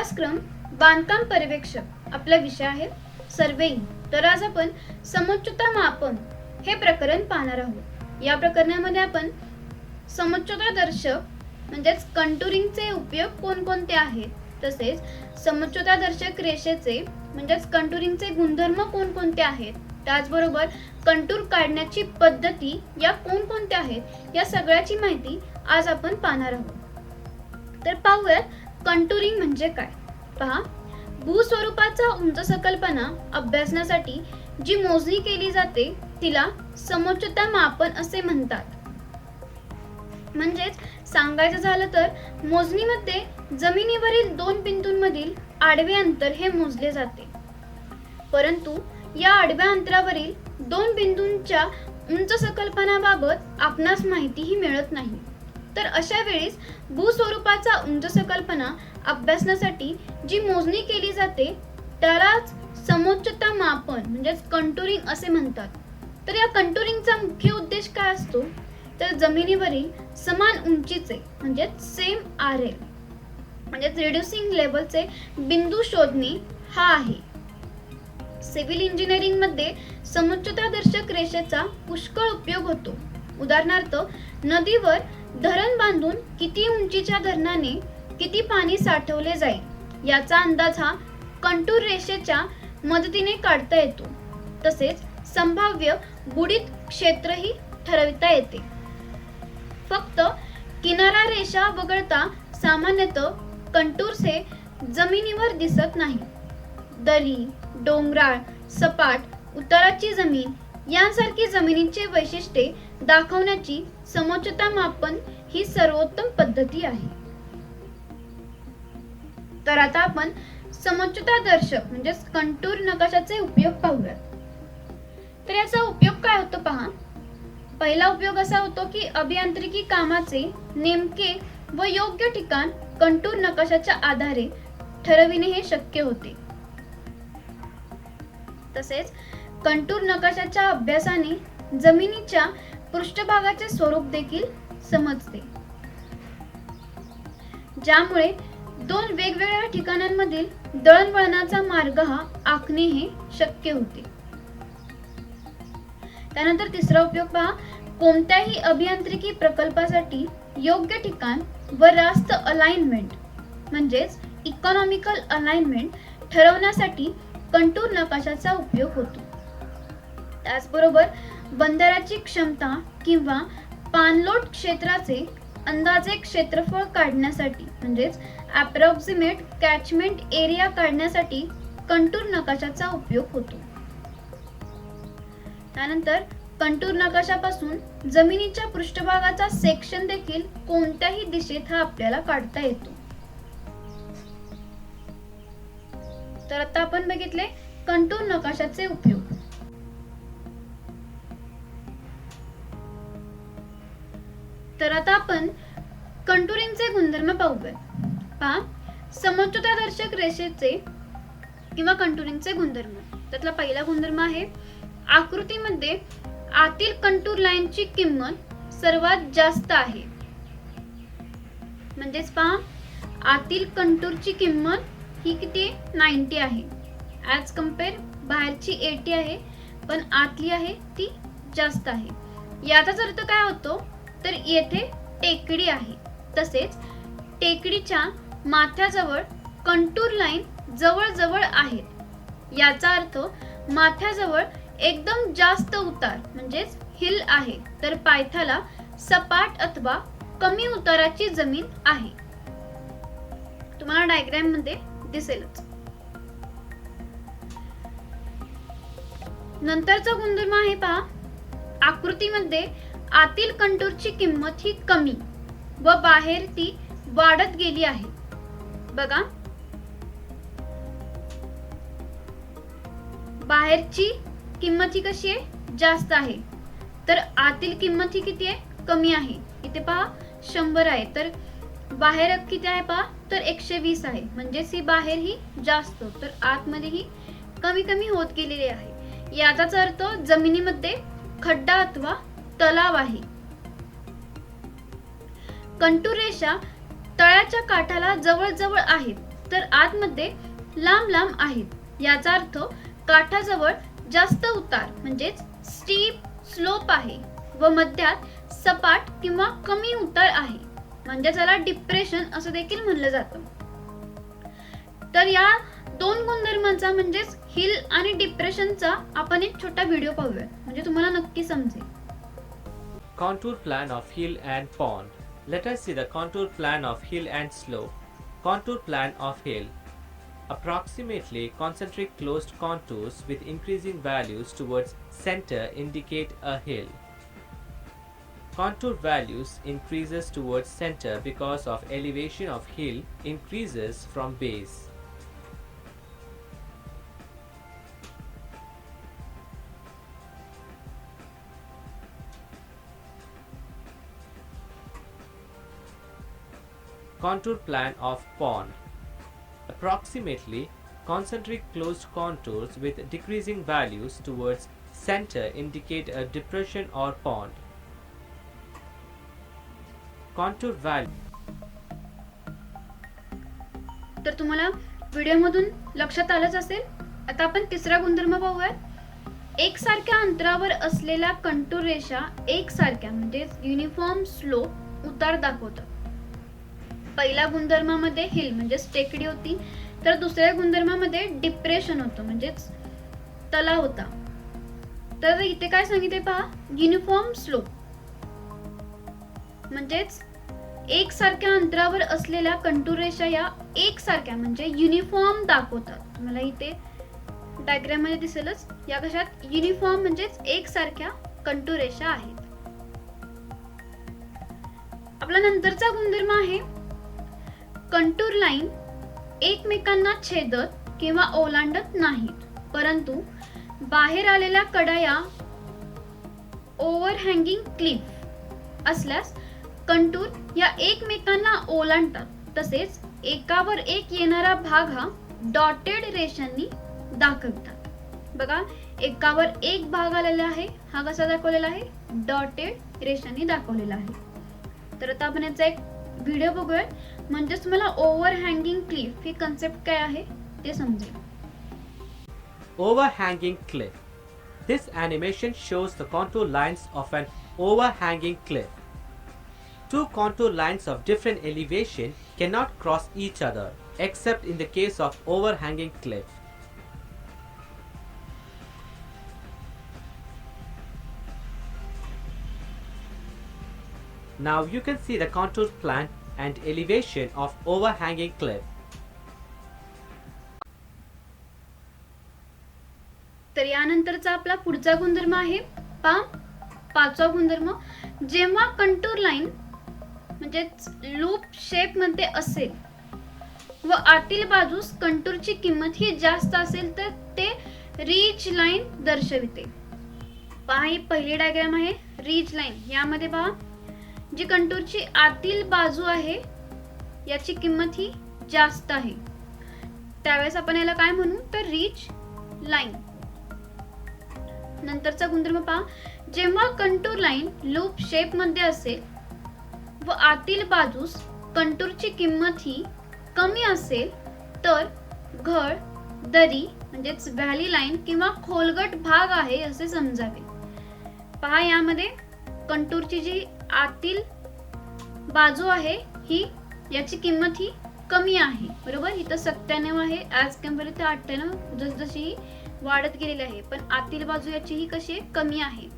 अभ्यासक्रम बांधकाम पर्यवेक्षक आपला विषय आहे सर्वेइंग. तर आज आपण समोच्चता मापन हे प्रकरण पाहणार आहोत. या प्रकरणामध्ये आपण समोच्चता दर्शक म्हणजेच कंटुरिंगचे उपयोग कोणकोणते आहेत, तसेच समोच्चता दर्शक रेषेचे म्हणजेच कंटुरिंगचे गुणधर्म कोणकोणते आहेत, त्याचबरोबर कंटूर काढण्याची पद्धती या कोणकोणत्या आहेत, या सगळ्याची माहिती आज आपण पाहणार आहोत. तर पाहूयात कंटुरिंग म्हणजे काय. पहा, भूस्वरूपाचा उंच संकल्पना अभ्यासण्यासाठी जी मोजणी केली जाते तिला समोच्चता मापन असे म्हणतात. म्हणजेच सांगायचं झालं तर मोजणीमध्ये जमिनीवरील दोन बिंदूंमधील आडवे अंतर हे मोजले जाते, परंतु या आडव्या अंतरावरील दोन बिंदूंच्या उंच संकल्पनाबाबत आपणास माहितीही मिळत नाही. तर अशा वेळेस भूस्वरूपाचा उंच संकल्पना अभ्यासण्यासाठी जी मोजणी केली जाते त्यालाच समोच्चता मापन म्हणजेच कंटुरिंग असे म्हणतात. तर या कंटुरिंगचा मुख्य उद्देश काय असतो, तर जमिनीवरील समान उंचीचे म्हणजेच सेम आरएल म्हणजेच रिड्युसिंग लेवलचे बिंदू शोधणे हा आहे. सिव्हिल इंजिनिअरिंग मध्ये समोच्चता दर्शक रेषेचा पुष्कळ उपयोग होतो. उदाहरणार्थ, नदीवर धरण बांधून किती उंचीच्या धरणाने किती पाणी साठवले जाईल याचा अंदाज हा कंटूर रेषेच्या मदतीने काढता येतो. तसेच संभाव्य बुडीत क्षेत्रही ठरविता येते. फक्त किनारा रेषा वगळता सामान्यतः कंटूर्स हे जमिनीवर दिसत नाही. दरी, डोंगराळ, सपाट, उताराची जमीन यांसारखी जमिनीचे वैशिष्ट्ये दाखवण्याची समोच्चता मापन ही सर्वोत्तम पद्धती आहे. तर आता आपण समोच्चता दर्शक म्हणजे कंटूर नकाशाचे उपयोग पाहूयात. तर याचा उपयोग काय होतो पहा. पहिला उपयोग असा होतो की अभियांत्रिकी कामाचे नेमके व योग्य ठिकाण कंटूर नकाशाच्या आधारे ठरविणे हे शक्य होते. तसेच कंटूर नकाशाच्या अभ्यासाने जमिनीच्या पृष्ठभागाचे स्वरूप देखील समजते, ज्यामुळे दोन वेगवेगळ्या ठिकाणांमधील दळणवळणाचा मार्ग हा आखणे हे शक्य होते. त्यानंतर तिसरा उपयोग पहा, कोणत्याही अभियांत्रिकी प्रकल्पासाठी योग्य ठिकाण व रास्त अलाइनमेंट म्हणजेच इकॉनॉमिकल अलाइनमेंट ठरवण्यासाठी कंटूर नकाशाचा उपयोग होतो. त्याचबरोबर बंदराची क्षमता किंवा पाणलोट क्षेत्राचे अंदाजे क्षेत्रफळ काढण्यासाठी म्हणजेच अप्रॉक्सिमेट कॅचमेंट एरिया काढण्यासाठी कंटूर नकाशाचा उपयोग होतो. त्यानंतर कंटूर नकाशापासून जमिनीच्या पृष्ठभागाचा सेक्शन देखील कोणत्याही दिशेत हा आपल्याला काढता येतो. तर आता आपण बघितले कंटूर नकाशाचे उपयोग. तर आता आपण कंटुरिंगचे गुणधर्म पाहूया. पहा, समोच्चता दर्शक रेषेचे किंवा कंटुरिंगचे गुणधर्म. त्यातला पहिला गुणधर्म आहे आकृतीमध्ये आतील कंटूर लाईनची किंमत सर्वात जास्त आहे. म्हणजेच पहा, आतील कंटूरची किंमत ही किती 90 आहे ॲज कम्पेअर बाहेरची 80 आहे, पण आतली आहे ती जास्त आहे. याचाच अर्थ काय होतो, तर येथे टेकडी आहे, तसेच टेकडीच्या माथ्याजवळ कंटूर लाईन जवळ आहेत. याचा अर्थ माथ्याजवळ एकदम जास्त उतार म्हणजेच हिल आहे, तर पायथ्याला सपाट अथवा कमी उताराची जमीन आहे. तुम्हाला डायग्राम मध्ये दिसेलच. नंतरचा गुणधर्म आहे पहा, आकृतीमध्ये आतील कंटूरची किंमत ही कमी व बाहेर ती वाढत गेली आहे. बघा, बाहेरची किंमत ही कशी आहे, जास्त आहे, तर आतील किंमत ही किती आहे, कमी आहे. इथे पहा 100 आहे, तर बाहेर किती आहे पहा, तर 120 आहे. म्हणजेच ही बाहेर ही जास्त तर आतमध्ये ही कमी कमी होत गेलेली आहे. याचाच अर्थ जमिनीमध्ये खड्डा अथवा तलाव आहे. कंटूर रेषा तळाच्या काठाला जवळ जवळ आहेत, तर आतमध्ये लांब लांब आहेत। याचा अर्थ काठाजवळ जास्त उतार म्हणजेच स्टीप स्लोप आहे व मध्यात सपाट किंवा कमी उतार आहे, म्हणजे त्याला डिप्रेशन असं देखील म्हणलं जातं। तर या दोन गुणधर्मांचा म्हणजेच हिल आणि डिप्रेशनचा आपण एक छोटा व्हिडिओ पाहूया, म्हणजे तुम्हाला नक्की समजेल। Contour plan of hill and pond. Let us see the contour plan of hill and slope. Contour plan of hill. Approximately concentric closed contours with increasing values towards center indicate a hill. Contour values increases towards center because of elevation of hill increases from base. Contour plan of pond. Approximately concentric closed contours with decreasing values towards center indicate a depression or pond. Contour value. तर तुम्हाला व्हिडिओमधून लक्षात आलंच असेल। आता आपण तिसरा गुणधर्म पाहूया। एकसारख्या अंतरावर असलेल्या कंटूर रेषा एकसारख्या म्हणजे युनिफॉर्म स्लोप उतार दाखवतात। पहिल्या गुणधर्मामध्ये हिल म्हणजे टेकडी होती, तर दुसऱ्या गुणधर्मामध्ये डिप्रेशन होतं म्हणजेच तलाव होता। तर इथे काय सांगितले पहा, युनिफॉर्म स्लोप म्हणजेच एकसारख्या अंतरावर असलेल्या कंटूर रेषा या एकसारख्या म्हणजे युनिफॉर्म दाखवतात। तुम्हाला इथे डायग्राम मध्ये दिसेलच, या कशात युनिफॉर्म म्हणजेच एकसारख्या कंटूर रेषा आहेत। आपला नंतरचा गुणधर्म आहे कंटूर लाईन एकमेकांना छेदत किंवा ओलांडत नाहीत, परंतु बाहेर आलेल्या कडा या ओव्हरहँगिंग क्लिफ असल्यास कंटूर या एकमेकांना ओलांडतात। तसेच एकावर एक येणारा भाग हा डॉटेड रेषांनी दाखवतात। बघा, एकावर एक भाग आलेला आहे, हा कसा दाखवलेला आहे, डॉटेड रेषांनी दाखवलेला आहे। तर आता आपण याचा एक व्हिडिओ बघूया, म्हणजे तुम्हाला ओव्हरहँगिंग क्लिफ ही कन्सेप्ट काय आहे ते समजेल। Overhanging cliff. This animation shows the contour lines of an overhanging cliff. Two contour lines of different elevation cannot cross each other except in the case of overhanging cliff. Now you can see the contour plan and elevation of overhanging cliff. तर यानंतरचा आपला पुढचा गुणधर्म आहे पाचवा गुणधर्म, जेव्हा contour line म्हणजे loop shape मध्ये असेल व आतील बाजूस कंटूरची किंमत ही जास्त असेल तर ते रीच लाईन दर्शविते। पहा, ही पहिली डायग्राम आहे रीच लाईन। यामध्ये पहा, जी कंटूरची आतील बाजू आहे याची किंमत ही जास्त आहे, त्यावेळेस आपण याला काय म्हणू, तर रीच लाईन। नंतरचा गुणधर्म पहा, जेव्हा कंटूर लाईन लूप शेप मध्ये असेल व आतील बाजूस कंटूरची किंमत ही कमी असेल तर घळ, दरी म्हणजेच व्हॅली लाईन किंवा खोलगट भाग आहे असे समजावे। पहा, यामध्ये कंटूरची जी आतील बाजू आहे ही याची किंमत ही कमी आहे, बरोबर। इथं 97 आहे, ॲज कम्पेअर टू 98 जसजशी वाढत गेलेली आहे, पण आतील बाजू याची ही कशी आहे, कमी आहे,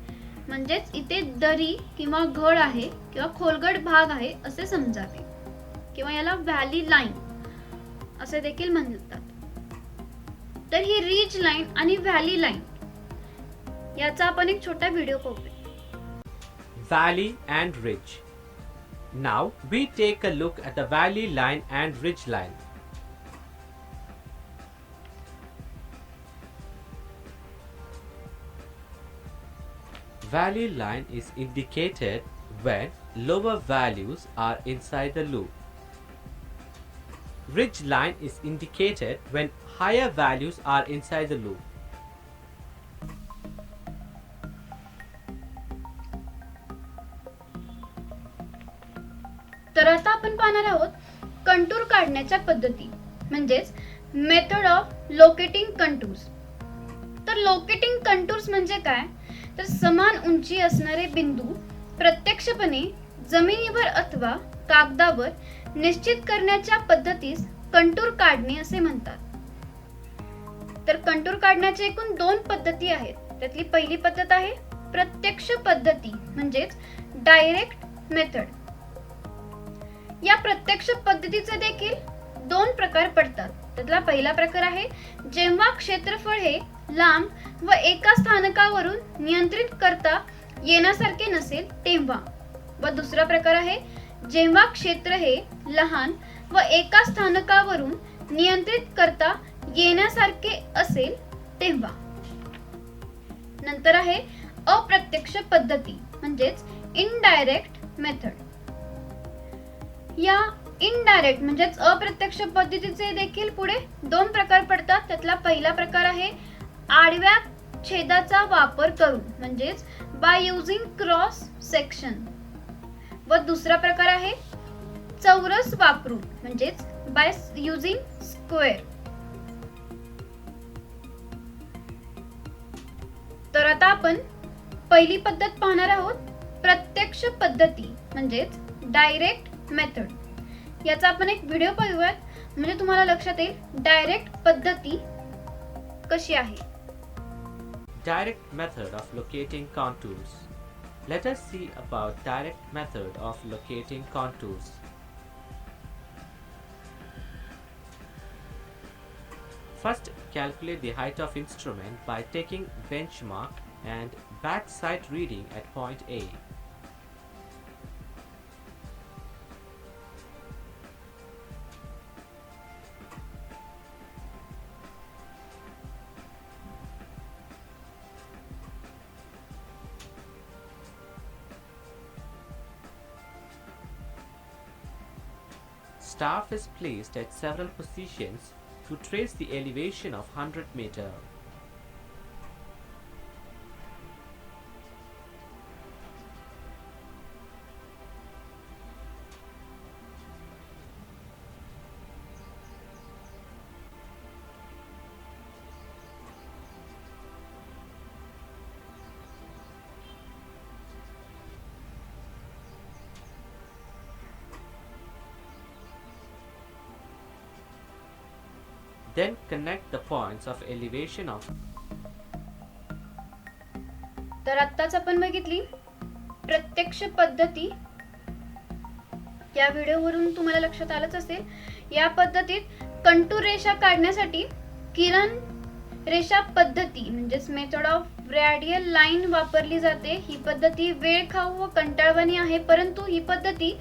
म्हणजेच इथे दरी किंवा घड आहे किंवा खोलगट भाग आहे असे समजावे, किंवा याला व्हॅली लाईन असे देखील म्हणतात। तर ही रीच लाईन आणि व्हॅली लाईन याचा आपण एक छोटा व्हिडिओ पाहूया। Valley and ridge. Now we take a look at the valley line and ridge line. Valley line is indicated when lower values are inside the loop. Ridge line is indicated when higher values are inside the loop. तर आता आपण पाहणार आहोत contour काढण्याच्या पद्धती। म्हणजेच method of locating contours. तर locating contours म्हणजे काय, तर समान उंची असणारे बिंदू प्रत्यक्षपणे जमिनीवर अथवा कागदावर निश्चित करण्याच्या पद्धतीस कंटूर काढणे असे म्हणतात. तर कंटूर काढण्याच्या एकूण 2 पद्धती आहेत. त्यातली पहिली पद्धत आहे प्रत्यक्ष पद्धती म्हणजेच डायरेक्ट मेथड. या प्रत्यक्ष पद्धतीचे देखील 2 प्रकार पडतात. त्यातला पहिला प्रकार आहे जेव्हा क्षेत्रफळ हे लांब व एका स्थानकावरून नियंत्रित करता येण्यासारखे नसेल तेव्हा. व दुसरा प्रकार आहे जेव्हा क्षेत्र हे लहान व एका स्थानकावरून नियंत्रित करता येण्यासारखे असेल तेव्हा. नंतर आहे अप्रत्यक्ष पद्धती म्हणजेच इनडायरेक्ट मेथड. या इनडायरेक्ट म्हणजेच अप्रत्यक्ष पद्धतीचे देखील पुढे 2 प्रकार पडतात. त्यातला पहिला प्रकार आहे आडव्या छेदाचा वापर करून म्हणजेच बाय युजिंग क्रॉस सेक्शन. व दुसरा प्रकार आहे चौरस वापरून म्हणजेच बाय युजिंग स्क्वेअर. तर आता आपण पहिली पद्धत पाहणार आहोत, प्रत्यक्ष पद्धती म्हणजेच डायरेक्ट मेथड. याचा आपण एक व्हिडिओ पाहूयात म्हणजे तुम्हाला लक्षात येईल डायरेक्ट पद्धती कशी आहे. Direct method of locating contours. Let us see about direct method of locating contours. First, calculate the height of instrument by taking benchmark and back sight reading at point A. Staff is placed at several positions to trace the elevation of 100 meter. Then connect the points of elevation of. तर आत्ताच आपण बघितली प्रत्यक्ष पद्धती. या व्हिडिओवरून तुम्हाला लक्षात आलंच असेल. या पद्धतीत कंटूर रेषा काढण्यासाठी किरण रेषा पद्धती म्हणजेच मेथड ऑफ रेडियल लाईन वापरली जाते. ही पद्धती वेळखाऊ व कंटाळवाणी आहे, परंतु ही पद्धती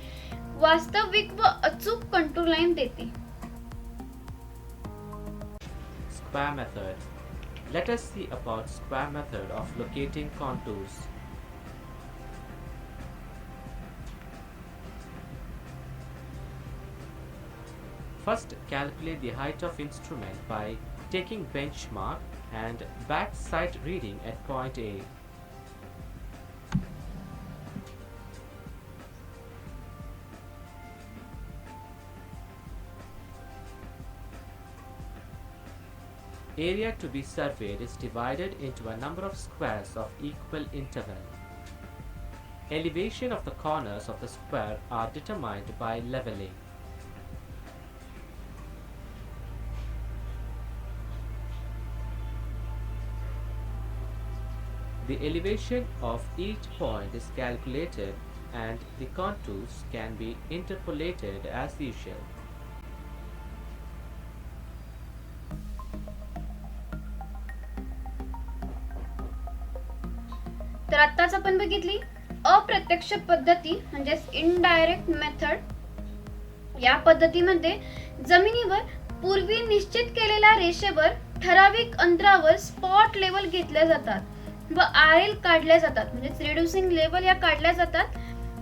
वास्तविक व अचूक कंटूर लाईन देते. Square method. Let us see about square method of locating contours. First, calculate the height of instrument by taking benchmark and back sight reading at point A. Area to be surveyed is divided into a number of squares of equal interval. Elevation of the corners of the square are determined by leveling. The elevation of each point is calculated and the contours can be interpolated as usual. तर आत्ताच आपण बघितली अप्रत्यक्ष पद्धती म्हणजेच indirect method. या पद्धतीमध्ये जमिनीवर पूर्वी निश्चित केलेल्या रेषेवर ठराविक अंतरावर स्पॉट लेवल घेतल्या जातात व आरएल काढल्या जातात म्हणजेच रिड्युसिंग लेवल या काढल्या जातात.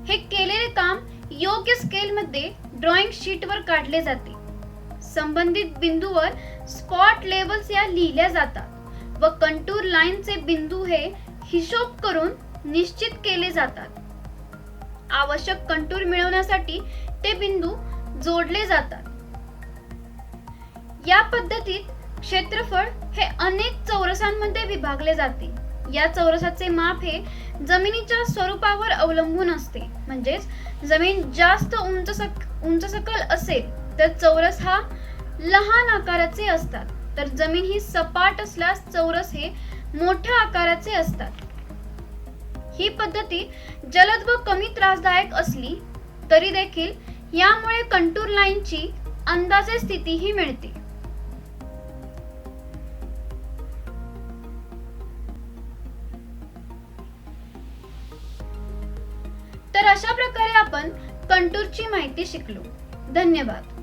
हे केलेले काम योग्य स्केल मध्ये ड्रॉइंग शीट वर काढले जाते. संबंधित बिंदूवर स्पॉट लेवल्स या लिहिल्या जातात व कंटूर लाईनचे बिंदू हे हिशोब करून निश्चित केले जातात. आवश्यक कंटूर मिळवण्यासाठी ते बिंदू जोडले जातात. या पद्धतीत क्षेत्रफळ हे अनेक चौरसांमध्ये विभागले जाते. या चौरसाचे माप हे जमिनीच्या स्वरूपावर अवलंबून असते. म्हणजेच जमीन जास्त उंच सकल असेल तर चौरस हा लहान आकाराचे असतात, तर जमीन ही सपाट असल्यास चौरस हे मोठ्या आकाराचे असतात. ही पद्धती जलद व कमी त्रासदायक असली तरी देखील यामुळे कंटूर लाईनची अंदाजे स्थितीही मिळते. तर अशा प्रकारे आपण कंटूरची माहिती शिकलो. धन्यवाद.